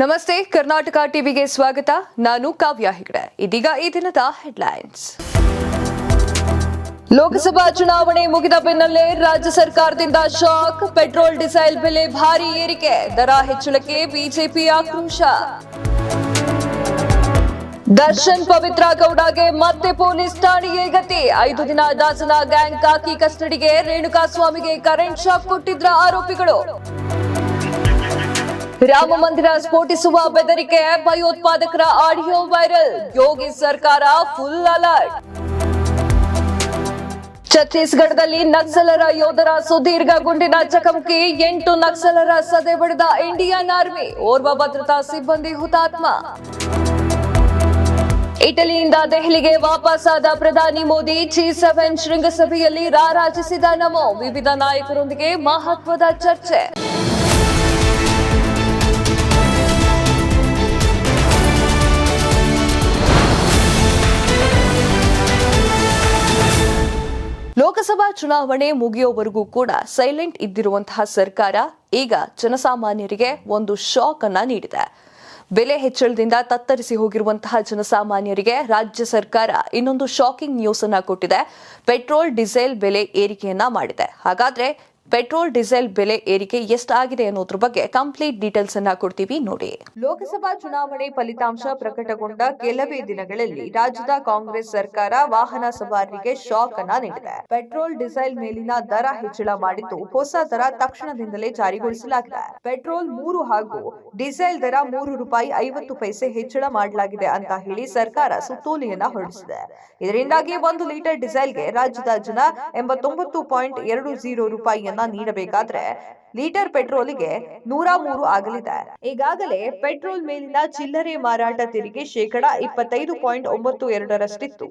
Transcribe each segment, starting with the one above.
ನಮಸ್ತೆ, ಕರ್ನಾಟಕ ಟಿವಿಗೆ ಸ್ವಾಗತ. ನಾನು ಕಾವ್ಯ ಹೆಗಡೆ. ಇದೀಗ ಈ ದಿನದ ಹೆಡ್ಲೈನ್ಸ್. ಲೋಕಸಭಾ ಚುನಾವಣೆ ಮುಗಿದ ಬೆನ್ನಲ್ಲೇ ರಾಜ್ಯ ಸರ್ಕಾರದಿಂದ ಶಾಕ್. ಪೆಟ್ರೋಲ್ ಡೀಸೆಲ್ ಬೆಲೆ ಭಾರಿ ಏರಿಕೆ, ದರ ಹೆಚ್ಚಳಕ್ಕೆ ಬಿಜೆಪಿ ಆಕ್ರೋಶ. ದರ್ಶನ್ ಪವಿತ್ರ ಗೌಡಗೆ ಮತ್ತೆ ಪೊಲೀಸ್ ಠಾಣೆಗೆ ಗತಿ. 5 ದಿನ ದಾಸನ ಗ್ಯಾಂಗ್ ಕಾಕಿ ಕಸ್ಟಡಿಗೆ. ರೇಣುಕಾಸ್ವಾಮಿಗೆ ಕರೆಂಟ್ ಶಾಕ್ ಕೊಟ್ಟಿದ್ರ ಆರೋಪಿಗಳು. ರಾಮ ಮಂದಿರ ಸ್ಫೋಟಿಸುವ ಬೆದರಿಕೆ, ಭಯೋತ್ಪಾದಕರ ಆಡಿಯೋ ವೈರಲ್. ಯೋಗಿ ಸರ್ಕಾರ ಫುಲ್ ಅಲರ್ಟ್. ಛತ್ತೀಸ್ಗಢದಲ್ಲಿ ನಕ್ಸಲರ ಯೋಧರ ಸುದೀರ್ಘ ಗುಂಡಿನ ಚಕಮಕಿ. 8 ನಕ್ಸಲರ ಸದೆ ಬಡಿದ ಇಂಡಿಯನ್ ಆರ್ಮಿ. ಓರ್ವ ಭದ್ರತಾ ಸಿಬ್ಬಂದಿ ಹುತಾತ್ಮ. ಇಟಲಿಯಿಂದ ದೆಹಲಿಗೆ ವಾಪಸ್ಸಾದ ಪ್ರಧಾನಿ ಮೋದಿ. G7 ಶೃಂಗಸಭೆಯಲ್ಲಿ ರಾರಾಜಿಸಿದ ನಮೋ. ವಿವಿಧ ನಾಯಕರೊಂದಿಗೆ ಮಹತ್ವದ ಚರ್ಚೆ. ಲೋಕಸಭಾ ಚುನಾವಣೆ ಮುಗಿಯೋವರೆಗೂ ಕೂಡ ಸೈಲೆಂಟ್ ಇದ್ದಿರುವಂತಹ ಸರ್ಕಾರ ಈಗ ಜನಸಾಮಾನ್ಯರಿಗೆ ಒಂದು ಶಾಕ್ ಅನ್ನ ನೀಡಿದೆ. ಬೆಲೆ ಹೆಚ್ಚಳದಿಂದ ತತ್ತರಿಸಿ ಹೋಗಿರುವಂತಹ ಜನಸಾಮಾನ್ಯರಿಗೆ ರಾಜ್ಯ ಸರ್ಕಾರ ಇನ್ನೊಂದು ಶಾಕಿಂಗ್ ನ್ಯೂಸ್ ಅನ್ನ ಕೊಟ್ಟಿದೆ. ಪೆಟ್ರೋಲ್ ಡೀಸೆಲ್ ಬೆಲೆ ಏರಿಕೆಯನ್ನ ಮಾಡಿದೆ. ಹಾಗಾದ್ರೆ ಪೆಟ್ರೋಲ್ ಡೀಸೆಲ್ ಬೆಲೆ ಏರಿಕೆ ಎಷ್ಟಾಗಿದೆ ಅನ್ನೋದ್ರ ಬಗ್ಗೆ ಕಂಪ್ಲೀಟ್ ಡೀಟೇಲ್ಸ್ ಅನ್ನ ಕೊಡ್ತೀವಿ ನೋಡಿ. ಲೋಕಸಭಾ ಚುನಾವಣೆ ಫಲಿತಾಂಶ ಪ್ರಕಟಗೊಂಡ ಕೆಲವೇ ದಿನಗಳಲ್ಲಿ ರಾಜ್ಯದ ಕಾಂಗ್ರೆಸ್ ಸರ್ಕಾರ ವಾಹನ ಸವಾರರಿಗೆ ಶಾಕ್ ಅನ್ನ ನೀಡಿದೆ. ಪೆಟ್ರೋಲ್ ಡೀಸೆಲ್ ಮೇಲಿನ ದರ ಹೆಚ್ಚಳ ಮಾಡಿದ್ದು ಹೊಸ ದರ ತಕ್ಷಣದಿಂದಲೇ ಜಾರಿಗೊಳಿಸಲಾಗಿದೆ. ಪೆಟ್ರೋಲ್ 3 ಹಾಗೂ ಡೀಸೆಲ್ ದರ ₹3.50 ಹೆಚ್ಚಳ ಮಾಡಲಾಗಿದೆ ಅಂತ ಹೇಳಿ ಸರ್ಕಾರ ಸುತ್ತೋಲೆಯನ್ನ ಹೊರಡಿಸಿದೆ. ಇದರಿಂದಾಗಿ 1 ಲೀಟರ್ ಡೀಸೆಲ್ಗೆ ರಾಜ್ಯದ ಜನ ₹89.20 ನೀಡಬೇಕಾದ್ರೆ ಲೀಟರ್ ಪೆಟ್ರೋಲ್ಗೆ 103 ಆಗಲಿದೆ. ಈಗಾಗಲೇ ಪೆಟ್ರೋಲ್ ಮೇಲಿನ ಚಿಲ್ಲರೆ ಮಾರಾಟ ತೆರಿಗೆ %25.92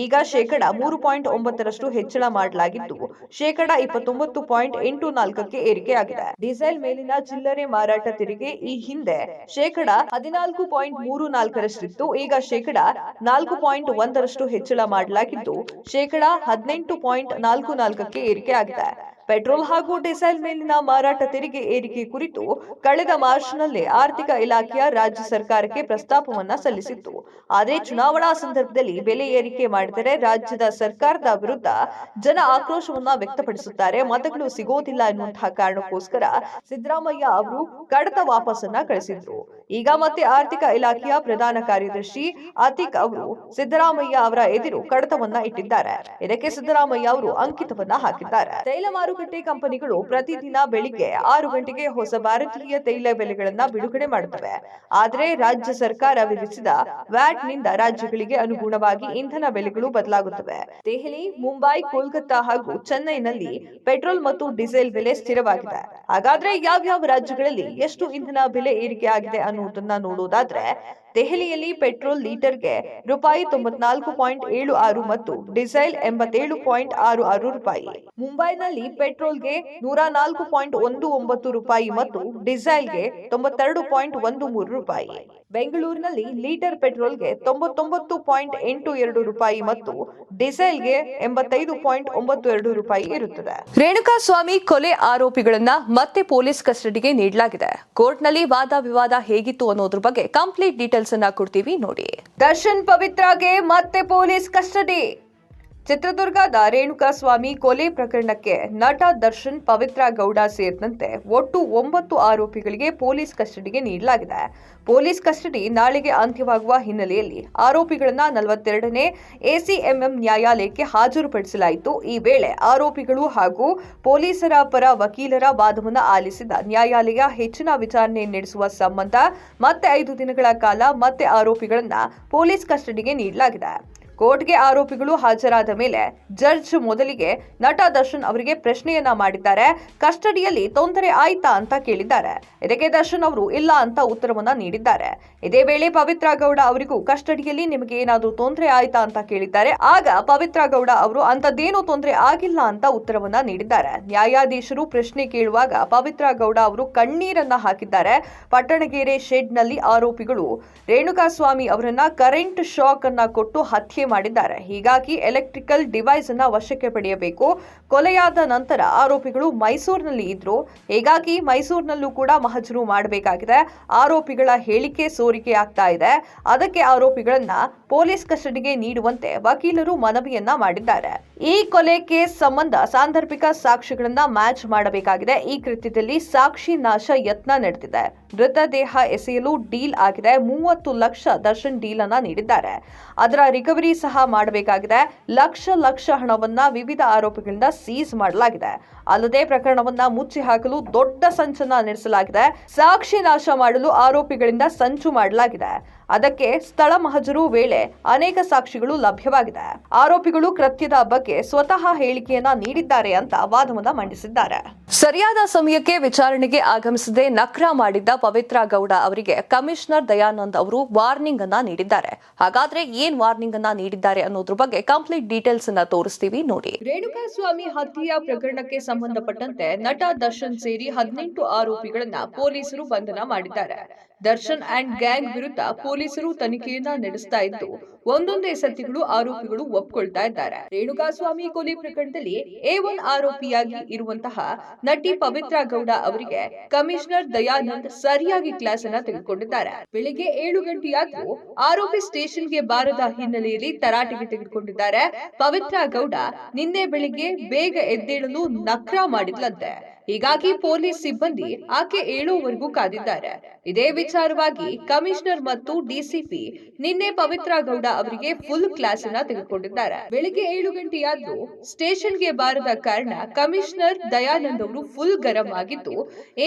ಈಗ %3.9 ಹೆಚ್ಚಳ ಮಾಡಲಾಗಿದ್ದು %29.84 ಏರಿಕೆಯಾಗಿದೆ. ಡೀಸೆಲ್ ಮೇಲಿನ ಚಿಲ್ಲರೆ ಮಾರಾಟ ತೆರಿಗೆ ಈ ಹಿಂದೆ %14.34 ಈಗ %4.1 ಹೆಚ್ಚಳ ಮಾಡಲಾಗಿದ್ದು %18.44 ಏರಿಕೆಯಾಗಿದೆ. ಪೆಟ್ರೋಲ್ ಹಾಗೂ ಡೀಸೆಲ್ ಮೇಲಿನ ಮಾರಾಟ ತೆರಿಗೆ ಏರಿಕೆ ಕುರಿತು ಕಳೆದ ಮಾರ್ಚ್ನಲ್ಲೇ ಆರ್ಥಿಕ ಇಲಾಖೆಯ ರಾಜ್ಯ ಸರ್ಕಾರಕ್ಕೆ ಪ್ರಸ್ತಾಪವನ್ನ ಸಲ್ಲಿಸಿತ್ತು. ಆದರೆ ಚುನಾವಣಾ ಸಂದರ್ಭದಲ್ಲಿ ಬೆಲೆ ಏರಿಕೆ ಮಾಡಿದರೆ ರಾಜ್ಯದ ಸರ್ಕಾರದ ವಿರುದ್ಧ ಜನ ಆಕ್ರೋಶವನ್ನ ವ್ಯಕ್ತಪಡಿಸುತ್ತಾರೆ, ಮತಗಳು ಸಿಗೋದಿಲ್ಲ ಎನ್ನುವಂತಹ ಕಾರಣಕ್ಕೋಸ್ಕರ ಸಿದ್ದರಾಮಯ್ಯ ಅವರು ಕಡತ ವಾಪಸ್ಸನ್ನ ಕಳಿಸಿದ್ರು. ಈಗ ಮತ್ತೆ ಆರ್ಥಿಕ ಇಲಾಖೆಯ ಪ್ರಧಾನ ಕಾರ್ಯದರ್ಶಿ ಅತಿಕ್ ಅವರು ಸಿದ್ದರಾಮಯ್ಯ ಅವರ ಎದುರು ಕಡತವನ್ನ ಇಟ್ಟಿದ್ದಾರೆ. ಇದಕ್ಕೆ ಸಿದ್ದರಾಮಯ್ಯ ಅವರು ಅಂಕಿತವನ್ನ ಹಾಕಿದ್ದಾರೆ. ತೈಲ ಮಾರುಕಟ್ಟೆ ಕಂಪನಿಗಳು ಪ್ರತಿದಿನ ಬೆಳಿಗ್ಗೆ 6 ಗಂಟೆಗೆ ಹೊಸ ಭಾರತೀಯ ತೈಲ ಬೆಲೆಗಳನ್ನ ಬಿಡುಗಡೆ ಮಾಡುತ್ತವೆ. ಆದರೆ ರಾಜ್ಯ ಸರ್ಕಾರ ವಿಧಿಸಿದ ವ್ಯಾಟ್ ನಿಂದ ರಾಜ್ಯಗಳಿಗೆ ಅನುಗುಣವಾಗಿ ಇಂಧನ ಬೆಲೆಗಳು ಬದಲಾಗುತ್ತವೆ. ದೆಹಲಿ, ಮುಂಬೈ, ಕೋಲ್ಕತ್ತಾ ಹಾಗೂ ಚೆನ್ನೈನಲ್ಲಿ ಪೆಟ್ರೋಲ್ ಮತ್ತು ಡೀಸೆಲ್ ಬೆಲೆ ಸ್ಥಿರವಾಗಿದೆ. ಹಾಗಾದ್ರೆ ಯಾವ್ಯಾವ ರಾಜ್ಯಗಳಲ್ಲಿ ಎಷ್ಟು ಇಂಧನ ಬೆಲೆ ಏರಿಕೆ ಆಗಿದೆ ಅನ್ನೋದನ್ನ ನೋಡೋದಾದ್ರೆ, ದೆಹಲಿಯಲ್ಲಿ ಪೆಟ್ರೋಲ್ ಲೀಟರ್ಗೆ ₹94.76 ಮತ್ತು ಡೀಸೆಲ್ ₹87.66. ಮುಂಬೈನಲ್ಲಿ ಪೆಟ್ರೋಲ್ಗೆ ₹104.19 ಮತ್ತು ಡೀಸೆಲ್ಗೆ ₹92.13. ಬೆಂಗಳೂರಿನಲ್ಲಿ ಲೀಟರ್ ಪೆಟ್ರೋಲ್ಗೆ ₹99.82 ಮತ್ತು ಡೀಸೆಲ್ಗೆ ₹85.92 ಇರುತ್ತದೆ. ರೇಣುಕಾಸ್ವಾಮಿ ಕೊಲೆ ಆರೋಪಿಗಳನ್ನ ಮತ್ತೆ ಪೊಲೀಸ್ ಕಸ್ಟಡಿಗೆ ನೀಡಲಾಗಿದೆ. ಕೋರ್ಟ್ನಲ್ಲಿ ವಾದ ವಿವಾದ ಹೇಗಿತ್ತು ಅನ್ನೋದ್ರ ಬಗ್ಗೆ ಕಂಪ್ಲೀಟ್ ಡೀಟೇಲ್ಸ್ ಅನ್ನ ಕೊಡ್ತೀವಿ ನೋಡಿ. ದರ್ಶನ್ ಪವಿತ್ರಗೆ ಮತ್ತೆ ಪೊಲೀಸ್ ಕಸ್ಟಡಿ. ಚಿತ್ರದುರ್ಗದ ರೇಣುಕಾಸ್ವಾಮಿ ಕೊಲೆ ಪ್ರಕರಣಕ್ಕೆ ನಟ ದರ್ಶನ್, ಪವಿತ್ರ ಗೌಡ ಸೇರಿದಂತೆ ಒಟ್ಟು 9 ಆರೋಪಿಗಳಿಗೆ ಪೊಲೀಸ್ ಕಸ್ಟಡಿಗೆ ನೀಡಲಾಗಿದೆ. ಪೊಲೀಸ್ ಕಸ್ಟಡಿ ನಾಳೆಗೆ ಅಂತ್ಯವಾಗುವ ಹಿನ್ನೆಲೆಯಲ್ಲಿ ಆರೋಪಿಗಳನ್ನ 42ನೇ ಎಸಿಎಂಎಂ ನ್ಯಾಯಾಲಯಕ್ಕೆ ಹಾಜರುಪಡಿಸಲಾಯಿತು. ಈ ವೇಳೆ ಆರೋಪಿಗಳು ಹಾಗೂ ಪೊಲೀಸರ ಪರ ವಕೀಲರ ವಾದವನ್ನು ಆಲಿಸಿದ ನ್ಯಾಯಾಲಯ ಹೆಚ್ಚಿನ ವಿಚಾರಣೆ ನಡೆಸುವ ಸಂಬಂಧ ಮತ್ತೆ 5 ದಿನಗಳ ಕಾಲ ಮತ್ತೆ ಆರೋಪಿಗಳನ್ನ ಪೊಲೀಸ್ ಕಸ್ಟಡಿಗೆ ನೀಡಲಾಗಿದೆ. ಕೋರ್ಟ್ಗೆ ಆರೋಪಿಗಳು ಹಾಜರಾದ ಮೇಲೆ ಜಡ್ಜ್ ಮೊದಲಿಗೆ ನಟ ದರ್ಶನ್ ಅವರಿಗೆ ಪ್ರಶ್ನೆಯನ್ನ ಮಾಡಿದ್ದಾರೆ. ಕಸ್ಟಡಿಯಲ್ಲಿ ತೊಂದರೆ ಆಯ್ತಾ ಅಂತ ಕೇಳಿದ್ದಾರೆ. ಇದಕ್ಕೆ ದರ್ಶನ್ ಅವರು ಇಲ್ಲ ಅಂತ ಉತ್ತರವನ್ನ ನೀಡಿದ್ದಾರೆ. ಇದೇ ವೇಳೆ ಪವಿತ್ರ ಗೌಡ ಅವರಿಗೂ ಕಸ್ಟಡಿಯಲ್ಲಿ ನಿಮಗೆ ಏನಾದರೂ ತೊಂದರೆ ಆಯ್ತಾ ಅಂತ ಕೇಳಿದ್ದಾರೆ. ಆಗ ಪವಿತ್ರ ಗೌಡ ಅವರು ಅಂತದ್ದೇನೂ ತೊಂದರೆ ಆಗಿಲ್ಲ ಅಂತ ಉತ್ತರವನ್ನ ನೀಡಿದ್ದಾರೆ. ನ್ಯಾಯಾಧೀಶರು ಪ್ರಶ್ನೆ ಕೇಳುವಾಗ ಪವಿತ್ರ ಗೌಡ ಅವರು ಕಣ್ಣೀರನ್ನ ಹಾಕಿದ್ದಾರೆ. ಪಟ್ಟಣಗೆರೆ ಶೆಡ್ ನಲ್ಲಿ ಆರೋಪಿಗಳು ರೇಣುಕಾಸ್ವಾಮಿ ಅವರನ್ನ ಕರೆಂಟ್ ಶಾಕ್ ಅನ್ನ ಕೊಟ್ಟು ಹತ್ಯೆ ಮಾಡಿದ್ದಾರೆ. ಹೀಗಾಗಿ ಎಲೆಕ್ಟ್ರಿಕಲ್ ಡಿವೈಸ್ ಅನ್ನ ವಶಕ್ಕೆ ಪಡೆಯಬೇಕು. ಕೊಲೆಯಾದ ನಂತರ ಆರೋಪಿಗಳು ಮೈಸೂರಿನಲ್ಲಿ ಇದ್ರು. ಹೀಗಾಗಿ ಮೈಸೂರಿನಲ್ಲೂ ಕೂಡ ಮಹಜರು ಮಾಡಬೇಕಾಗಿದೆ. ಆರೋಪಿಗಳ ಹೇಳಿಕೆ ಸೋರಿಕೆ ಆಗ್ತಾ ಇದೆ. ಅದಕ್ಕೆ ಆರೋಪಿಗಳನ್ನ ಪೊಲೀಸ್ ಕಸ್ಟಡಿಗೆ ನೀಡುವಂತೆ ವಕೀಲರು ಮನವಿಯನ್ನ ಮಾಡಿದ್ದಾರೆ. ಈ ಕೊಲೆ ಕೇಸ್ ಸಂಬಂಧ ಸಾಂದರ್ಭಿಕ ಸಾಕ್ಷ್ಯಗಳನ್ನ ಮ್ಯಾಚ್ ಮಾಡಬೇಕಾಗಿದೆ. ಈ ಕೃತ್ಯದಲ್ಲಿ ಸಾಕ್ಷಿ ನಾಶ ಯತ್ನ ನಡೆದಿದೆ. ಮೃತದೇಹ ಎಸೆಯಲು ಡೀಲ್ ಆಗಿದೆ. 30 ಲಕ್ಷ ದರ್ಶನ್ ಡೀಲ್ ಅನ್ನ ನೀಡಿದ್ದಾರೆ. ಅದರ ರಿಕವರಿ ಸಹ ಮಾಡಬೇಕಾಗಿದೆ. ಲಕ್ಷ ಹಣವನ್ನ ವಿವಿಧ ಆರೋಪಿಗಳಿಂದ ಸೀಸ್ ಮಾಡಲಾಗಿದೆ. ಅಲ್ಲದೆ ಪ್ರಕರಣವನ್ನ ಮುಚ್ಚಿ ಹಾಕಲು ದೊಡ್ಡ ಸಂಚನ್ನ ನಡೆಸಲಾಗಿದೆ. ಸಾಕ್ಷಿ ನಾಶ ಮಾಡಲು ಆರೋಪಿಗಳಿಂದ ಸಂಚು ಮಾಡಲಾಗಿದೆ. ಅದಕ್ಕೆ ಸ್ಥಳ ಮಹಜರು ವೇಳೆ ಅನೇಕ ಸಾಕ್ಷಿಗಳು ಲಭ್ಯವಾಗಿದೆ. ಆರೋಪಿಗಳು ಕೃತ್ಯದ ಬಗ್ಗೆ ಸ್ವತಃ ಹೇಳಿಕೆಯನ್ನ ನೀಡಿದ್ದಾರೆ ಅಂತ ವಾದವನ್ನ ಮಂಡಿಸಿದ್ದಾರೆ. ಸರಿಯಾದ ಸಮಯಕ್ಕೆ ವಿಚಾರಣೆಗೆ ಆಗಮಿಸದೆ ನಕ್ರ ಮಾಡಿದ್ದ ಪವಿತ್ರ ಗೌಡ ಅವರಿಗೆ ಕಮಿಷನರ್ ದಯಾನಂದ್ ಅವರು ವಾರ್ನಿಂಗ್ ಅನ್ನ ನೀಡಿದ್ದಾರೆ. ಹಾಗಾದ್ರೆ ಏನ್ ವಾರ್ನಿಂಗ್ ಅನ್ನ ನೀಡಿದ್ದಾರೆ ಅನ್ನೋದ್ರ ಬಗ್ಗೆ ಕಂಪ್ಲೀಟ್ ಡೀಟೇಲ್ಸ್ ಅನ್ನ ತೋರಿಸ್ತೀವಿ ನೋಡಿ. ರೇಣುಕಾಸ್ವಾಮಿ ಹತ್ಯೆಯ ಪ್ರಕರಣಕ್ಕೆ ಸಂಬಂಧಪಟ್ಟಂತೆ ನಟ ದರ್ಶನ್ ಸೇರಿ 18 ಆರೋಪಿಗಳನ್ನ ಪೊಲೀಸರು ಬಂಧನ ಮಾಡಿದ್ದಾರೆ. ದರ್ಶನ್ ಅಂಡ್ ಗ್ಯಾಂಗ್ ವಿರುದ್ಧ ಪೊಲೀಸರು ತನಿಖೆಯನ್ನ ನಡೆಸ್ತಾ ಇದ್ದು ಒಂದೊಂದೇ ಸತ್ಯಗಳು ಆರೋಪಿಗಳು ಒಪ್ಕೊಳ್ತಾ ಇದ್ದಾರೆ. ರೇಣುಕಾಸ್ವಾಮಿ ಕೊಲೆ ಪ್ರಕರಣದಲ್ಲಿ A1 ಆರೋಪಿಯಾಗಿ ಇರುವಂತಹ ನಟಿ ಪವಿತ್ರ ಗೌಡ ಅವರಿಗೆ ಕಮಿಷನರ್ ದಯಾನಂದ್ ಸರಿಯಾಗಿ ಕ್ಲಾಸ್ ಅನ್ನ ತೆಗೆದುಕೊಂಡಿದ್ದಾರೆ. ಬೆಳಿಗ್ಗೆ 7 ಗಂಟೆಯಾದ್ರೂ ಆರೋಪಿ ಸ್ಟೇಷನ್ಗೆ ಬಾರದ ಹಿನ್ನೆಲೆಯಲ್ಲಿ ತರಾಟೆಗೆ ತೆಗೆದುಕೊಂಡಿದ್ದಾರೆ. ಪವಿತ್ರ ಗೌಡ ನಿನ್ನೆ ಬೆಳಿಗ್ಗೆ ಬೇಗ ಎದ್ದೇಳಲು ನಕ್ರ ಮಾಡಿದ್ಲಂತೆ. ಹೀಗಾಗಿ ಪೊಲೀಸ್ ಸಿಬ್ಬಂದಿ ಆಕೆ ಏಳುವರೆಗೂ ಕಾದಿದ್ದಾರೆ. ಇದೇ ವಿಚಾರವಾಗಿ ಕಮಿಷನರ್ ಮತ್ತು ಡಿಸಿಪಿ ನಿನ್ನೆ ಪವಿತ್ರ ಗೌಡ ಅವರಿಗೆ ಫುಲ್ ಕ್ಲಾಸ್ ಅನ್ನ ತೆಗೆದುಕೊಂಡಿದ್ದಾರೆ. ಬೆಳಿಗ್ಗೆ 7 ಗಂಟೆಯಾದ್ರೂ ಸ್ಟೇಷನ್ಗೆ ಬಾರದ ಕಾರಣ ಕಮಿಷನರ್ ದಯಾನಂದ್ ಅವರು ಫುಲ್ ಗರಂ ಆಗಿದ್ದು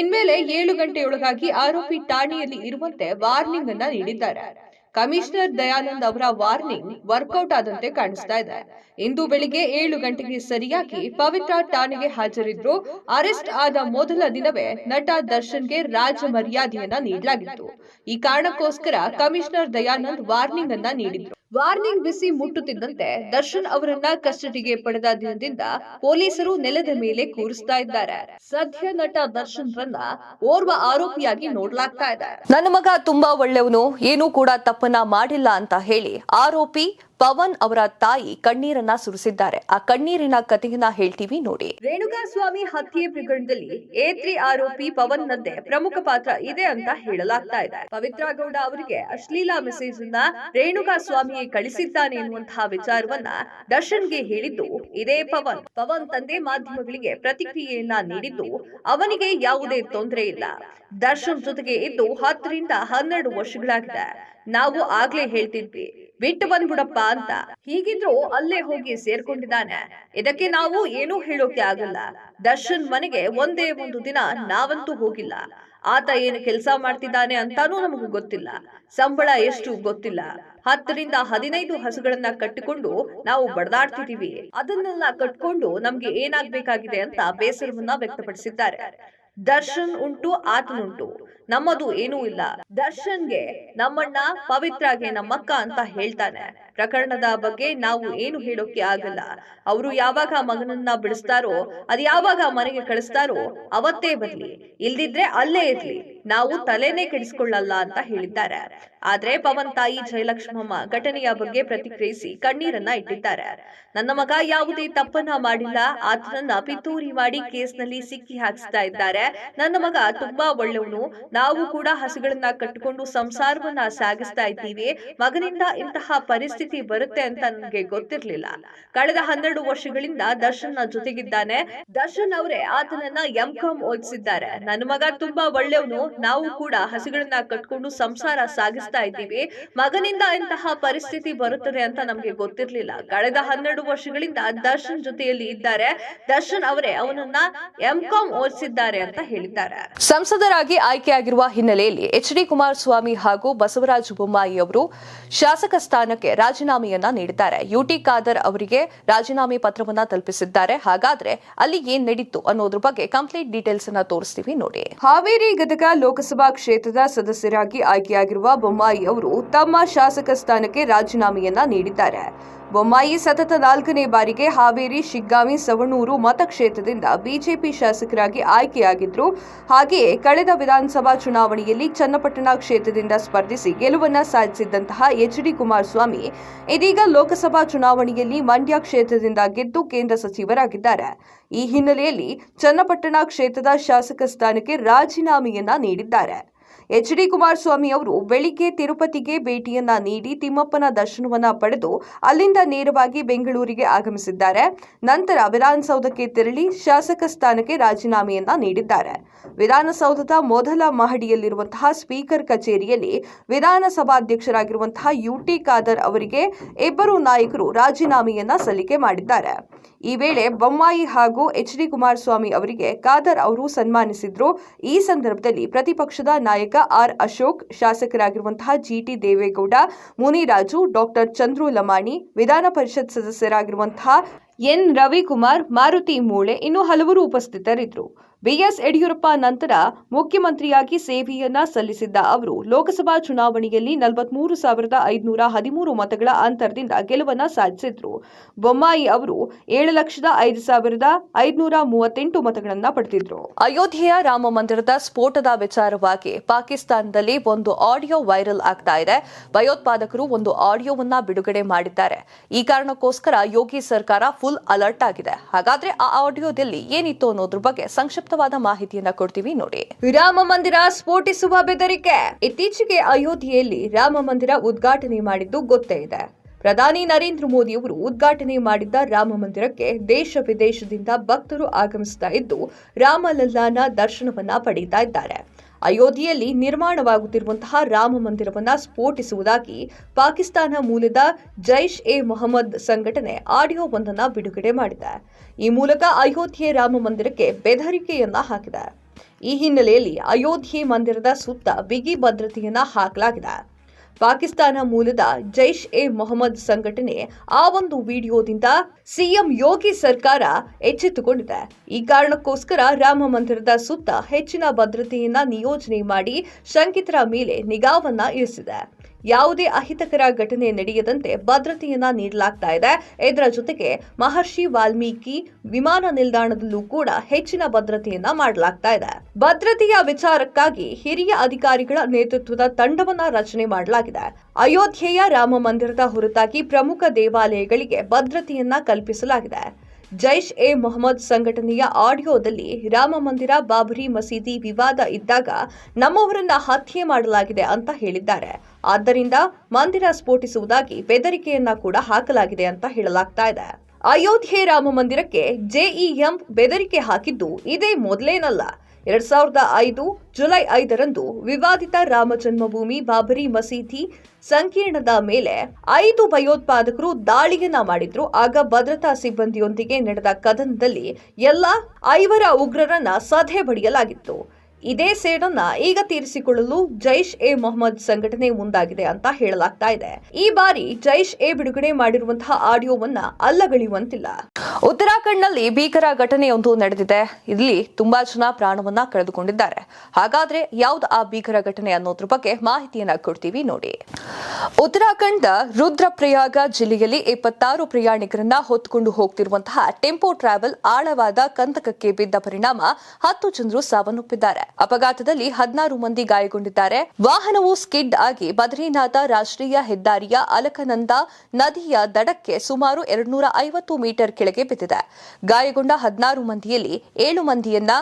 ಇನ್ಮೇಲೆ 7 ಗಂಟೆಯೊಳಗಾಗಿ ಆರೋಪಿ ಠಾಣೆಯಲ್ಲಿ ಇರುವಂತೆ ವಾರ್ನಿಂಗ್ ಅನ್ನ ನೀಡಿದ್ದಾರೆ. ಕಮಿಷನರ್ ದಯಾನಂದ್ ಅವರ ವಾರ್ನಿಂಗ್ ವರ್ಕೌಟ್ ಆದಂತೆ ಕಾಣಿಸ್ತಾ ಇದೆ. ಇಂದು ಬೆಳಿಗ್ಗೆ 7 ಗಂಟೆಗೆ ಸರಿಯಾಗಿ ಪವಿತ್ರ ಠಾಣೆಗೆ ಹಾಜರಿದ್ರು. ಅರೆಸ್ಟ್ ಆದ ಮೊದಲ ದಿನವೇ ನಟ ದರ್ಶನ್ಗೆ ರಾಜ ಮರ್ಯಾದೆಯನ್ನ ನೀಡಲಾಗಿತ್ತು. ಈ ಕಾರಣಕ್ಕೋಸ್ಕರ ಕಮಿಷನರ್ ದಯಾನಂದ್ ವಾರ್ನಿಂಗ್ ಅನ್ನ ನೀಡಿದ್ರು. ವಾರ್ನಿಂಗ್ ಬಿಸಿ ಮುಟ್ಟುತ್ತಿದ್ದಂತೆ ದರ್ಶನ್ ಅವರನ್ನ ಕಸ್ಟಡಿಗೆ ಪಡೆದ ದಿನದಿಂದ ಪೊಲೀಸರು ನೆಲದ ಮೇಲೆ ಕೂರಿಸ್ತಾ ಇದ್ದಾರೆ. ಸದ್ಯ ನಟ ದರ್ಶನ್ ರನ್ನ ಓರ್ವ ಆರೋಪಿಯಾಗಿ ನೋಡಲಾಗ್ತಾ ಇದೆ. ನನ್ನ ಮಗ ತುಂಬಾ ಒಳ್ಳೆಯವನು, ಏನೂ ಕೂಡ ತಪ್ಪನ್ನ ಮಾಡಿಲ್ಲ ಅಂತ ಹೇಳಿ ಆರೋಪಿ ಪವನ್ ಅವರ ತಾಯಿ ಕಣ್ಣೀರನ್ನ ಸುರಿಸಿದ್ದಾರೆ. ಆ ಕಣ್ಣೀರಿನ ಕಥೆಯನ್ನ ಹೇಳ್ತೀವಿ ನೋಡಿ. ರೇಣುಕಾಸ್ವಾಮಿ ಹತ್ಯೆ ಪ್ರಕರಣದಲ್ಲಿ A3 ಆರೋಪಿ ಪವನ್ ನದ್ದೆ ಪ್ರಮುಖ ಪಾತ್ರ ಇದೆ ಅಂತ ಹೇಳಲಾಗ್ತಾ ಇದೆ. ಪವಿತ್ರ ಗೌಡ ಅವರಿಗೆ ಅಶ್ಲೀಲ ಮೆಸೇಜ್ ಅನ್ನ ರೇಣುಕಾಸ್ವಾಮಿಯೇ ಕಳಿಸಿದ್ದಾನೆ ಎನ್ನುವಂತಹ ವಿಚಾರವನ್ನ ದರ್ಶನ್ಗೆ ಹೇಳಿದ್ದು ಇದೇ ಪವನ್ ತಂದೆ ಮಾಧ್ಯಮಗಳಿಗೆ ಪ್ರತಿಕ್ರಿಯೆಯನ್ನ ನೀಡಿದ್ದು ಅವನಿಗೆ ಯಾವುದೇ ತೊಂದರೆ ಇಲ್ಲ. ದರ್ಶನ್ ಜೊತೆಗೆ ಇದ್ದು 10 ರಿಂದ 12 ವರ್ಷಗಳಾಗಿದೆ. ನಾವು ಆಗ್ಲೇ ಹೇಳ್ತಿದ್ವಿ ಬಿಟ್ಟು ಬಂದ್ಬಿಡಪ್ಪ ಅಂತ. ಹೀಗಿದ್ರು ಅಲ್ಲೇ ಹೋಗಿ ಸೇರ್ಕೊಂಡಿದ್ದಾನೆ. ಇದಕ್ಕೆ ನಾವು ಏನೂ ಹೇಳೋಕೆ ಆಗಲ್ಲ. ದರ್ಶನ್ ಮನೆಗೆ ಒಂದೇ ಒಂದು ದಿನ ನಾವಂತೂ ಹೋಗಿಲ್ಲ. ಆತ ಏನು ಕೆಲಸ ಮಾಡ್ತಿದ್ದಾನೆ ಅಂತಾನೂ ನಮಗೂ ಗೊತ್ತಿಲ್ಲ. ಸಂಬಳ ಎಷ್ಟು ಗೊತ್ತಿಲ್ಲ. 10 ರಿಂದ 15 ಹಸುಗಳನ್ನ ಕಟ್ಟಿಕೊಂಡು ನಾವು ಬಡದಾಡ್ತಿದೀವಿ. ಅದನ್ನೆಲ್ಲ ಕಟ್ಕೊಂಡು ನಮ್ಗೆ ಏನಾಗ್ಬೇಕಾಗಿದೆ ಅಂತ ಬೇಸರವನ್ನ ವ್ಯಕ್ತಪಡಿಸಿದ್ದಾರೆ. ದರ್ಶನ್ ಉಂಟು ಆತನುಂಟು, ನಮ್ಮದು ಏನೂ ಇಲ್ಲ. ದರ್ಶನ್ಗೆ ನಮ್ಮಣ್ಣ, ಪವಿತ್ರಾಗೆ ನಮ್ಮಕ್ಕ ಅಂತ ಹೇಳ್ತಾನೆ. ಪ್ರಕರಣದ ಬಗ್ಗೆ ನಾವು ಏನು ಹೇಳೋಕೆ ಆಗಲ್ಲ. ಅವರು ಯಾವಾಗ ಮಗನನ್ನ ಬಿಡಿಸ್ತಾರೋ, ಅದ್ ಯಾವಾಗ ಮನೆಗೆ ಕಳಿಸ್ತಾರೋ ಅವತ್ತೇ ಬರ್ಲಿ, ಇಲ್ದಿದ್ರೆ ಅಲ್ಲೇ ಇರ್ಲಿ, ನಾವು ತಲೆನೇ ಕೆಡಿಸ್ಕೊಳ್ಳಲ್ಲ ಅಂತ ಹೇಳಿದ್ದಾರೆ. ಆದ್ರೆ ಪವನ್ ತಾಯಿ ಜಯಲಕ್ಷ್ಮಮ್ಮ ಘಟನೆಯ ಬಗ್ಗೆ ಪ್ರತಿಕ್ರಿಯಿಸಿ ಕಣ್ಣೀರನ್ನ ಇಟ್ಟಿದ್ದಾರೆ. ನನ್ನ ಮಗ ಯಾವುದೇ ತಪ್ಪನ್ನ ಮಾಡಿಲ್ಲ, ಆತನನ್ನ ಪಿತೂರಿ ಮಾಡಿ ಕೇಸ್ನಲ್ಲಿ ಸಿಕ್ಕಿ ಹಾಕಿಸ್ತಾ ಇದ್ದಾರೆ. ನನ್ನ ಮಗ ತುಂಬಾ ಒಳ್ಳೆಯವನು. ನಾವು ಕೂಡ ಹಸುಗಳನ್ನ ಕಟ್ಟಿಕೊಂಡು ಸಂಸಾರವನ್ನ ಸಾಗಿಸ್ತಾ ಇದ್ದೀವಿ. ಮಗನಿಂದ ಇಂತಹ ಪರಿಸ್ಥಿತಿ ಬರುತ್ತೆ ಅಂತ ನನಗೆ ಗೊತ್ತಿರ್ಲಿಲ್ಲ. ಕಳೆದ 12 ವರ್ಷಗಳಿಂದ ದರ್ಶನ್ ಜೊತೆಗಿದ್ದಾನೆ. ದರ್ಶನ್ ಅವರೇ ಆತನನ್ನ M.Com ಓದಿಸಿದ್ದಾರೆ. ನನ್ನ ಮಗ ತುಂಬಾ ಒಳ್ಳೆಯವನು. ನಾವು ಕೂಡ ಹಸುಗಳನ್ನ ಕಟ್ಕೊಂಡು ಸಂಸಾರ ಸಾಗಿಸ್ತಾ ಇದ್ದೀವಿ. ಮಗನಿಂದ ಇಂತಹ ಪರಿಸ್ಥಿತಿ ಬರುತ್ತದೆ ಅಂತ ನಮ್ಗೆ ಗೊತ್ತಿರ್ಲಿಲ್ಲ. ಕಳೆದ 12 ವರ್ಷಗಳಿಂದ ದರ್ಶನ್ ಜೊತೆಯಲ್ಲಿ ಇದ್ದಾರೆ. ದರ್ಶನ್ ಅವರೇ ಅವನನ್ನ M.Com ಓದಿಸಿದ್ದಾರೆ ಅಂತ ಹೇಳಿದ್ದಾರೆ. ಸಂಸದರಾಗಿ ಆಯ್ಕೆಯಾಗಿರುವ ಹಿನ್ನೆಲೆಯಲ್ಲಿ HD ಕುಮಾರಸ್ವಾಮಿ ಹಾಗೂ ಬಸವರಾಜ ಬೊಮ್ಮಾಯಿ ಅವರು ಶಾಸಕ ಸ್ಥಾನಕ್ಕೆ ರಾಜೀನಾಮೆಯನ್ನ ನೀಡಿದ್ದಾರೆ. UT ಖಾದರ್ ಅವರಿಗೆ ರಾಜೀನಾಮೆ ಪತ್ರವನ್ನ ತಲುಪಿಸಿದ್ದಾರೆ. ಹಾಗಾದ್ರೆ ಅಲ್ಲಿ ಏನ್ ನಡೀತು ಅನ್ನೋದ್ರ ಬಗ್ಗೆ ಕಂಪ್ಲೀಟ್ ಡೀಟೇಲ್ಸ್ ಅನ್ನ ತೋರಿಸ್ತೀವಿ ನೋಡಿ. ಹಾವೇರಿ ಗದಗ ಲೋಕಸಭಾ ಕ್ಷೇತ್ರದ ಸದಸ್ಯರಾಗಿ ಆಯ್ಕೆಯಾಗಿರುವ ಬೊಮ್ಮಾಯಿ ಅವರು ತಮ್ಮ ಶಾಸಕ ಸ್ಥಾನಕ್ಕೆ ರಾಜೀನಾಮೆಯನ್ನ ನೀಡಿದ್ದಾರೆ. ಬೊಮ್ಮಾಯಿ ಸತತ 4ನೇ ಬಾರಿಗೆ ಹಾವೇರಿ, ಶಿಗ್ಗಾಂವಿ, ಸವಣೂರು ಮತಕ್ಷೇತ್ರದಿಂದ ಬಿಜೆಪಿ ಶಾಸಕರಾಗಿ ಆಯ್ಕೆಯಾಗಿದ್ರು. ಹಾಗೆಯೇ ಕಳೆದ ವಿಧಾನಸಭಾ ಚುನಾವಣೆಯಲ್ಲಿ ಚನ್ನಪಟ್ಟಣ ಕ್ಷೇತ್ರದಿಂದ ಸ್ಪರ್ಧಿಸಿ ಗೆಲುವನ್ನ ಸಾಧಿಸಿದ್ದಂತಹ ಎಚ್.ಡಿ. ಕುಮಾರಸ್ವಾಮಿ ಇದೀಗ ಲೋಕಸಭಾ ಚುನಾವಣೆಯಲ್ಲಿ ಮಂಡ್ಯ ಕ್ಷೇತ್ರದಿಂದ ಗೆದ್ದು ಕೇಂದ್ರ ಸಚಿವರಾಗಿದ್ದಾರೆ. ಈ ಹಿನ್ನೆಲೆಯಲ್ಲಿ ಚನ್ನಪಟ್ಟಣ ಕ್ಷೇತ್ರದ ಶಾಸಕ ಸ್ಥಾನಕ್ಕೆ ರಾಜೀನಾಮೆಯನ್ನ ನೀಡಿದ್ದಾರೆ. ಎಚ್.ಡಿ. ಕುಮಾರಸ್ವಾಮಿ ಅವರು ಬೆಳಿಗ್ಗೆ ತಿರುಪತಿಗೆ ಭೇಟಿಯನ್ನ ನೀಡಿ ತಿಮ್ಮಪ್ಪನ ದರ್ಶನವನ್ನ ಪಡೆದು ಅಲ್ಲಿಂದ ನೇರವಾಗಿ ಬೆಂಗಳೂರಿಗೆ ಆಗಮಿಸಿದ್ದಾರೆ. ನಂತರ ವಿಧಾನಸೌಧಕ್ಕೆ ತೆರಳಿ ಶಾಸಕ ಸ್ಥಾನಕ್ಕೆ ರಾಜೀನಾಮೆಯನ್ನ ನೀಡಿದ್ದಾರೆ. ವಿಧಾನಸೌಧದ ಮೊದಲ ಮಹಡಿಯಲ್ಲಿರುವಂತಹ ಸ್ಪೀಕರ್ ಕಚೇರಿಯಲ್ಲಿ ವಿಧಾನಸಭಾಧ್ಯಕ್ಷರಾಗಿರುವಂತಹ ಯುಟಿ ಖಾದರ್ ಅವರಿಗೆ ಇಬ್ಬರು ನಾಯಕರು ರಾಜೀನಾಮೆಯನ್ನ ಸಲ್ಲಿಕೆ ಮಾಡಿದ್ದಾರೆ. ಈ ವೇಳೆ ಬೊಮ್ಮಾಯಿ ಹಾಗೂ ಎಚ್.ಡಿ. ಕುಮಾರಸ್ವಾಮಿ ಅವರಿಗೆ ಖಾದರ್ ಅವರು ಸನ್ಮಾನಿಸಿದ್ರು. ಈ ಸಂದರ್ಭದಲ್ಲಿ ಪ್ರತಿಪಕ್ಷದ ನಾಯಕ ಆರ್ ಅಶೋಕ್, ಶಾಸಕರಾಗಿರುವಂತಹ ಜಿಟಿ ದೇವೇಗೌಡ, ಮುನಿರಾಜು, ಡಾಕ್ಟರ್ ಚಂದ್ರು ಲಮಾಣಿ, ವಿಧಾನ ಪರಿಷತ್ ಸದಸ್ಯರಾಗಿರುವಂತಹ ಎನ್ ರವಿಕುಮಾರ್, ಮಾರುತಿ ಮೂಳೆ ಇನ್ನು ಹಲವರು ಉಪಸ್ಥಿತರಿದ್ದರು. ಬಿಎಸ್ ಯಡಿಯೂರಪ್ಪ ನಂತರ ಮುಖ್ಯಮಂತ್ರಿಯಾಗಿ ಸೇವೆಯನ್ನ ಸಲ್ಲಿಸಿದ್ದ ಅವರು ಲೋಕಸಭಾ ಚುನಾವಣೆಯಲ್ಲಿ 43,513 ಮತಗಳ ಅಂತರದಿಂದ ಗೆಲುವನ್ನ ಸಾಧಿಸಿದ್ರು. ಬೊಮ್ಮಾಯಿ ಅವರು 7,05,538 ಮತಗಳನ್ನ ಪಡೆದಿದ್ರು. ಅಯೋಧ್ಯೆಯ ರಾಮ ಮಂದಿರದ ಸ್ಫೋಟದ ವಿಚಾರವಾಗಿ ಪಾಕಿಸ್ತಾನದಲ್ಲಿ ಒಂದು ಆಡಿಯೋ ವೈರಲ್ ಆಗ್ತಾ ಇದೆ. ಭಯೋತ್ಪಾದಕರು ಒಂದು ಆಡಿಯೋವನ್ನ ಬಿಡುಗಡೆ ಮಾಡಿದ್ದಾರೆ. ಈ ಕಾರಣಕ್ಕೋಸ್ಕರ ಯೋಗಿ ಸರ್ಕಾರ ಫುಲ್ ಅಲರ್ಟ್ ಆಗಿದೆ. ಹಾಗಾದ್ರೆ ಆ ಆಡಿಯೋದಲ್ಲಿ ಏನಿತ್ತು ಅನ್ನೋದ್ರ ಬಗ್ಗೆ ಸಂಕ್ಷಿಪ್ತವಾದ ಮಾಹಿತಿಯನ್ನ ಕೊಡ್ತೀವಿ ನೋಡಿ. ರಾಮ ಮಂದಿರ ಸ್ಫೋಟಿಸುವ ಬೆದರಿಕೆ. ಇತ್ತೀಚೆಗೆ ಅಯೋಧ್ಯೆಯಲ್ಲಿ ರಾಮ ಮಂದಿರ ಉದ್ಘಾಟನೆ ಮಾಡಿದ್ದು ಗೊತ್ತೇ ಇದೆ. ಪ್ರಧಾನಿ ನರೇಂದ್ರ ಮೋದಿ ಅವರು ಉದ್ಘಾಟನೆ ಮಾಡಿದ್ದ ರಾಮ ಮಂದಿರಕ್ಕೆ ದೇಶ ವಿದೇಶದಿಂದ ಭಕ್ತರು ಆಗಮಿಸ್ತಾ ಇದ್ದು ರಾಮಲಲ್ಲಾನ ದರ್ಶನವನ್ನ ಪಡೆಯುತ್ತಾ ಇದ್ದಾರೆ. ಅಯೋಧ್ಯೆಯಲ್ಲಿ ನಿರ್ಮಾಣವಾಗುತ್ತಿರುವಂತಹ ರಾಮ ಮಂದಿರವನ್ನ ಸ್ಫೋಟಿಸುವುದಾಗಿ ಪಾಕಿಸ್ತಾನ ಮೂಲದ ಜೈಷ್ ಎ ಮೊಹಮ್ಮದ್ ಸಂಘಟನೆ ಆಡಿಯೋವೊಂದನ್ನು ಬಿಡುಗಡೆ ಮಾಡಿದೆ. ಈ ಮೂಲಕ ಅಯೋಧ್ಯೆ ರಾಮ ಮಂದಿರಕ್ಕೆ ಬೆದರಿಕೆಯನ್ನ ಹಾಕಿದೆ. ಈ ಹಿನ್ನೆಲೆಯಲ್ಲಿ ಅಯೋಧ್ಯೆ ಮಂದಿರದ ಸುತ್ತ ಬಿಗಿ ಭದ್ರತೆಯನ್ನ ಹಾಕಲಾಗಿದೆ. ಪಾಕಿಸ್ತಾನ ಮೂಲದ ಜೈಷ್ ಎ ಮೊಹಮ್ಮದ್ ಸಂಘಟನೆ ಆ ಒಂದು ವಿಡಿಯೋದಿಂದ ಸಿಎಂ ಯೋಗಿ ಸರ್ಕಾರ ಎಚ್ಚೆತ್ತುಕೊಂಡಿದೆ. ಈ ಕಾರಣಕ್ಕೋಸ್ಕರ ರಾಮ ಮಂದಿರದ ಸುತ್ತ ಹೆಚ್ಚಿನ ಭದ್ರತೆಯನ್ನ ನಿಯೋಜನೆ ಮಾಡಿ ಶಂಕಿತರ ಮೇಲೆ ನಿಗಾವನ್ನ ಇರಿಸಿದೆ. ಯಾವುದೇ ಅಹಿತಕರ ಘಟನೆ ನಡೆಯದಂತೆ ಭದ್ರತೆಯನ್ನ ನೀಡಲಾಗ್ತಾ ಇದೆ. ಇದರ ಜೊತೆಗೆ ಮಹರ್ಷಿ ವಾಲ್ಮೀಕಿ ವಿಮಾನ ನಿಲ್ದಾಣದಲ್ಲೂ ಕೂಡ ಹೆಚ್ಚಿನ ಭದ್ರತೆಯನ್ನ ಮಾಡಲಾಗ್ತಾ ಇದೆ. ಭದ್ರತೆಯ ವಿಚಾರಕ್ಕಾಗಿ ಹಿರಿಯ ಅಧಿಕಾರಿಗಳ ನೇತೃತ್ವದ ತಂಡವನ್ನ ರಚನೆ ಮಾಡಲಾಗಿದೆ. ಅಯೋಧ್ಯೆಯ ರಾಮ ಮಂದಿರದ ಹೊರತಾಗಿ ಪ್ರಮುಖ ದೇವಾಲಯಗಳಿಗೆ ಭದ್ರತೆಯನ್ನ ಕಲ್ಪಿಸಲಾಗಿದೆ. ಜೈಷ್ ಎ ಮೊಹಮ್ಮದ್ ಸಂಘಟನೆಯ ಆಡಿಯೋದಲ್ಲಿ ರಾಮ ಮಂದಿರ, ಬಾಬರಿ ಮಸೀದಿ ವಿವಾದ ಇದ್ದಾಗ ನಮ್ಮವರನ್ನ ಹತ್ಯೆ ಮಾಡಲಾಗಿದೆ ಅಂತ ಹೇಳಿದ್ದಾರೆ. ಆದ್ದರಿಂದ ಮಂದಿರ ಸ್ಫೋಟಿಸುವುದಾಗಿ ಬೆದರಿಕೆಯನ್ನ ಕೂಡ ಹಾಕಲಾಗಿದೆ ಅಂತ ಹೇಳಲಾಗ್ತಾ ಇದೆ. ಅಯೋಧ್ಯೆ ರಾಮ ಮಂದಿರಕ್ಕೆ ಜೆಇಎಂ ಬೆದರಿಕೆ ಹಾಕಿದ್ದು ಇದೇ ಮೊದಲೇನಲ್ಲ. 2005 ಜುಲೈ 5ರಂದು ವಿವಾದಿತ ರಾಮ ಜನ್ಮಭೂಮಿ ಬಾಬರಿ ಮಸೀದಿ ಸಂಕೀರ್ಣದ ಮೇಲೆ 5 ಭಯೋತ್ಪಾದಕರು ದಾಳಿಯನ್ನ ಮಾಡಿದ್ರು. ಆಗ ಭದ್ರತಾ ಸಿಬ್ಬಂದಿಯೊಂದಿಗೆ ನಡೆದ ಕದನದಲ್ಲಿ ಎಲ್ಲ 5 ಉಗ್ರರನ್ನ ಸದೆ ಬಡಿಯಲಾಗಿತ್ತು. ಇದೇ ಸೇಡನ್ನ ಈಗ ತೀರಿಸಿಕೊಳ್ಳಲು ಜೈಷ್ ಎ ಮೊಹಮ್ಮದ್ ಸಂಘಟನೆ ಮುಂದಾಗಿದೆ ಅಂತ ಹೇಳಲಾಗ್ತಾ ಇದೆ. ಈ ಬಾರಿ ಜೈಷ್ ಎ ಬಿಡುಗಡೆ ಮಾಡಿರುವಂತಹ ಆಡಿಯೋವನ್ನ ಅಲ್ಲಗಳೆಯುವಂತಿಲ್ಲ. ಉತ್ತರಾಖಂಡ್ನಲ್ಲಿ ಭೀಕರ ಘಟನೆಯೊಂದು ನಡೆದಿದೆ. ಇಲ್ಲಿ ತುಂಬಾ ಜನ ಪ್ರಾಣವನ್ನ ಕಳೆದುಕೊಂಡಿದ್ದಾರೆ. ಹಾಗಾದ್ರೆ ಯಾವ್ದು ಆ ಭೀಕರ ಘಟನೆ ಅನ್ನೋದ್ರ ಬಗ್ಗೆ ಮಾಹಿತಿಯನ್ನ ಕೊಡ್ತೀವಿ ನೋಡಿ. ಉತ್ತರಾಖಂಡ್ನ ರುದ್ರಪ್ರಯಾಗ ಜಿಲ್ಲೆಯಲ್ಲಿ 26 ಪ್ರಯಾಣಿಕರನ್ನ ಹೊತ್ತುಕೊಂಡು ಹೋಗ್ತಿರುವಂತಹ ಟೆಂಪೋ ಟ್ರಾವೆಲ್ ಆಳವಾದ ಕಂದಕಕ್ಕೆ ಬಿದ್ದ ಪರಿಣಾಮ 10 ಜನರು ಸಾವನ್ನಪ್ಪಿದ್ದಾರೆ. ಅಪಘಾತದಲ್ಲಿ 16 ಮಂದಿ ಗಾಯಗೊಂಡಿದ್ದಾರೆ. ವಾಹನವು ಸ್ಕಿಡ್ ಆಗಿ ಬದ್ರಿನಾಥ ರಾಷ್ಟ್ರೀಯ ಹೆದ್ದಾರಿಯ ಅಲಕನಂದ ನದಿಯ ದಡಕ್ಕೆ ಸುಮಾರು 250 ಮೀಟರ್ ಕೆಳಗೆ ಬಿದ್ದಿದೆ. ಗಾಯಗೊಂಡ 16 ಮಂದಿಯಲ್ಲಿ 7 ಮಂದಿಯನ್ನ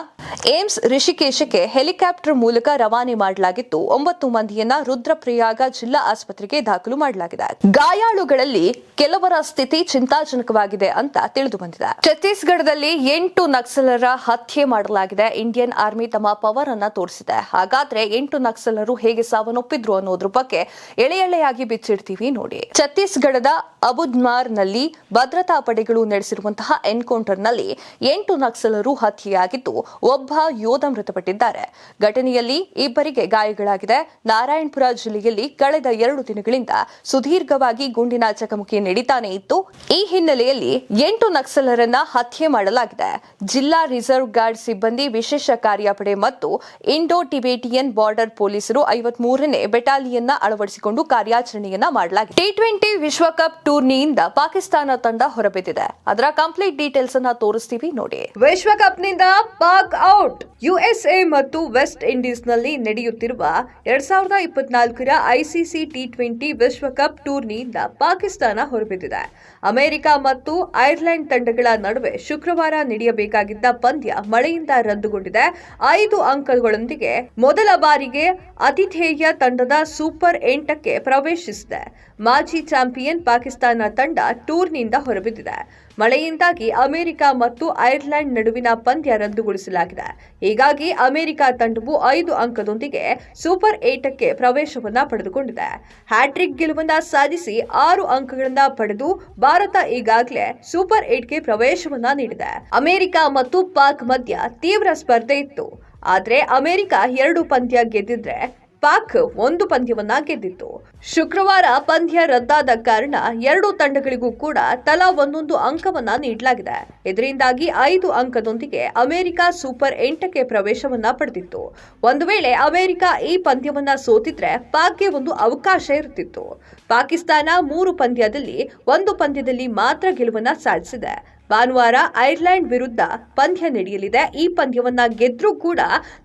ಏಮ್ಸ್ ರಿಷಿಕೇಶಕ್ಕೆ ಹೆಲಿಕಾಪ್ಟರ್ ಮೂಲಕ ರವಾನೆ ಮಾಡಲಾಗಿತ್ತು. 9 ಮಂದಿಯನ್ನ ರುದ್ರಪ್ರಯಾಗ ಜಿಲ್ಲಾ ಆಸ್ಪತ್ರೆಗೆ ದಾಖಲು ಮಾಡಲಾಗಿದೆ. ಗಾಯಾಳುಗಳಲ್ಲಿ ಕೆಲವರ ಸ್ಥಿತಿ ಚಿಂತಾಜನಕವಾಗಿದೆ ಅಂತ ತಿಳಿದು ಬಂದಿದೆ. ಛತ್ತೀಸ್ಗಢದಲ್ಲಿ 8 ನಕ್ಸಲರ ಹತ್ಯೆ ಮಾಡಲಾಗಿದೆ. ಇಂಡಿಯನ್ ಆರ್ಮಿ ತಮ್ಮ ಪವರ್ ಅನ್ನ ತೋರಿಸಿದೆ. ಹಾಗಾದ್ರೆ 8 ನಕ್ಸಲರು ಹೇಗೆ ಸಾವನ್ನಪ್ಪಿದ್ರು ಅನ್ನೋದ್ರ ಬಗ್ಗೆ ಎಳೆಯಾಗಿ ಬಿಚ್ಚಿಡ್ತೀವಿ ನೋಡಿ. ಛತ್ತೀಸ್ಗಢದ ಅಬುದ್ಮಾರ್ನಲ್ಲಿ ಭದ್ರತಾ ಪಡೆಗಳು ನಡೆಸಿರುವಂತಹ ಎನ್ಕೌಂಟರ್ನಲ್ಲಿ 8 ನಕ್ಸಲರು ಹತ್ಯೆಯಾಗಿದ್ದು ಒಬ್ಬ ಯೋಧ ಮೃತಪಟ್ಟಿದ್ದಾರೆ. ಘಟನೆಯಲ್ಲಿ 2 ಗಾಯಗಳಾಗಿದೆ. ನಾರಾಯಣಪುರ ಜಿಲ್ಲೆಯಲ್ಲಿ ಕಳೆದ 2 ದಿನ ದಿನಗಳಿಂದ ಸುದೀರ್ಘವಾಗಿ ಗುಂಡಿನ ಚಕಮಕಿ ನಡೀತಾನೆ ಇತ್ತು. ಈ ಹಿನ್ನೆಲೆಯಲ್ಲಿ 8 ನಕ್ಸಲರನ್ನ ಹತ್ಯೆ ಮಾಡಲಾಗಿದೆ. ಜಿಲ್ಲಾ ರಿಸರ್ವ್ ಗಾರ್ಡ್ ಸಿಬ್ಬಂದಿ, ವಿಶೇಷ ಕಾರ್ಯಪಡೆ ಮತ್ತು ಇಂಡೋ ಟಿಬೇಟಿಯನ್ ಬಾರ್ಡರ್ ಪೊಲೀಸರು 53ನೇ ಬೆಟಾಲಿಯನ್ನ ಅಳವಡಿಸಿಕೊಂಡು ಕಾರ್ಯಾಚರಣೆಯನ್ನ ಮಾಡಲಾಗಿದೆ. T20 ವಿಶ್ವಕಪ್ ಟೂರ್ನಿಯಿಂದ ಪಾಕಿಸ್ತಾನ ತಂಡ ಹೊರಬಿದ್ದಿದೆ. ಅದರ ಕಂಪ್ಲೀಟ್ ಡೀಟೇಲ್ಸ್ ಅನ್ನ ತೋರಿಸ್ತೀವಿ ನೋಡಿ. ವಿಶ್ವಕಪ್ನಿಂದ ಪಾಕ್ ಔಟ್. ಯುಎಸ್ಎ ಮತ್ತು ವೆಸ್ಟ್ ಇಂಡೀಸ್ ನಲ್ಲಿ ನಡೆಯುತ್ತಿರುವ 2024ರ ಐಸಿಸಿ T20 ವಿಶ್ವಕಪ್ ಟೂರ್ನಿಯಿಂದ ಪಾಕಿಸ್ತಾನ ಹೊರಬಿದ್ದಿದೆ. ಅಮೆರಿಕ ಮತ್ತು ಐರ್ಲೆಂಡ್ ತಂಡಗಳ ನಡುವೆ ಶುಕ್ರವಾರ ನಡೆಯಬೇಕಾಗಿದ್ದ ಪಂದ್ಯ ಮಳೆಯಿಂದ ರದ್ದುಗೊಂಡಿದೆ. 5 ಅಂಕಗಳೊಂದಿಗೆ ಮೊದಲ ಬಾರಿಗೆ ಆತಿಥೇಯ ತಂಡದ ಸೂಪರ್ 8ಕ್ಕೆ ಪ್ರವೇಶಿಸಿದೆ. ಮಾಜಿ ಚಾಂಪಿಯನ್ ಪಾಕಿಸ್ತಾನ ತಂಡ ಟೂರ್ನಿಯಿಂದ ಹೊರಬಿದ್ದಿದೆ. ಮಳೆಯಿಂದಾಗಿ ಅಮೆರಿಕ ಮತ್ತು ಐರ್ಲೆಂಡ್ ನಡುವಿನ ಪಂದ್ಯ ರದ್ದುಗೊಳಿಸಲಾಗಿದೆ. ಹೀಗಾಗಿ ಅಮೆರಿಕ ತಂಡವು 5 ಅಂಕದೊಂದಿಗೆ ಸೂಪರ್ 8ಕ್ಕೆ ಪ್ರವೇಶವನ್ನ ಪಡೆದುಕೊಂಡಿದೆ. ಹ್ಯಾಟ್ರಿಕ್ ಗೆಲುವನ್ನ ಸಾಧಿಸಿ 6 ಅಂಕಗಳನ್ನ ಪಡೆದು ಭಾರತ ಈಗಾಗಲೇ ಸೂಪರ್ 8ಗೆ ಪ್ರವೇಶವನ್ನ ನೀಡಿದೆ. ಅಮೆರಿಕ ಮತ್ತು ಪಾಕ್ ಮಧ್ಯ ತೀವ್ರ ಸ್ಪರ್ಧೆ ಇತ್ತು. ಆದ್ರೆ ಅಮೆರಿಕ 2 ಪಂದ್ಯ ಗೆದ್ದಿದ್ರೆ ಪಾಕ್ 1 ಪಂದ್ಯವನ್ನ ಗೆದ್ದಿತ್ತು. ಶುಕ್ರವಾರ ಪಂದ್ಯ ರದ್ದಾದ ಕಾರಣ 2 ತಂಡಗಳಿಗೂ ಕೂಡ ತಲಾ 1 ಅಂಕವನ್ನ ನೀಡಲಾಗಿದೆ. ಇದರಿಂದಾಗಿ 5 ಅಂಕದೊಂದಿಗೆ ಅಮೆರಿಕ ಸೂಪರ್ 8ಕ್ಕೆ ಪ್ರವೇಶವನ್ನ ಪಡೆದಿತ್ತು. ಒಂದು ವೇಳೆ ಅಮೆರಿಕ ಈ ಪಂದ್ಯವನ್ನ ಸೋತಿದ್ರೆ ಪಾಕ್ಗೆ ಒಂದು ಅವಕಾಶ ಇರುತ್ತಿತ್ತು. ಪಾಕಿಸ್ತಾನ 3 ಪಂದ್ಯದಲ್ಲಿ 1 ಪಂದ್ಯದಲ್ಲಿ ಮಾತ್ರ ಗೆಲುವನ್ನ ಸಾಧಿಸಿದೆ. ಭಾನುವಾರ ಐರ್ಲೆಂಡ್ ವಿರುದ್ಧ ಪಂದ್ಯ ನಡೆಯಲಿದೆ. ಈ ಪಂದ್ಯವನ್ನ ಗೆದ್ರೂ ಕೂಡ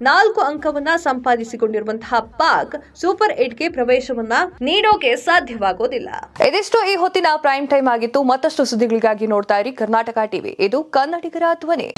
4 ಅಂಕವನ್ನ ಸಂಪಾದಿಸಿಕೊಂಡಿರುವಂತಹ ಪಾಕ್ ಸೂಪರ್ 8ಗೆ ಪ್ರವೇಶವನ್ನ ನೀಡೋಕೆ ಸಾಧ್ಯವಾಗೋದಿಲ್ಲ. ಇದಿಷ್ಟು ಈ ಹೊತ್ತಿನ ಪ್ರೈಮ್ ಟೈಮ್ ಆಗಿತ್ತು. ಮತ್ತಷ್ಟು ಸುದ್ದಿಗಳಿಗಾಗಿ ನೋಡ್ತಾ ಇರಿ ಕರ್ನಾಟಕ ಟಿವಿ. ಇದು ಕನ್ನಡಿಗರ ಧ್ವನಿ.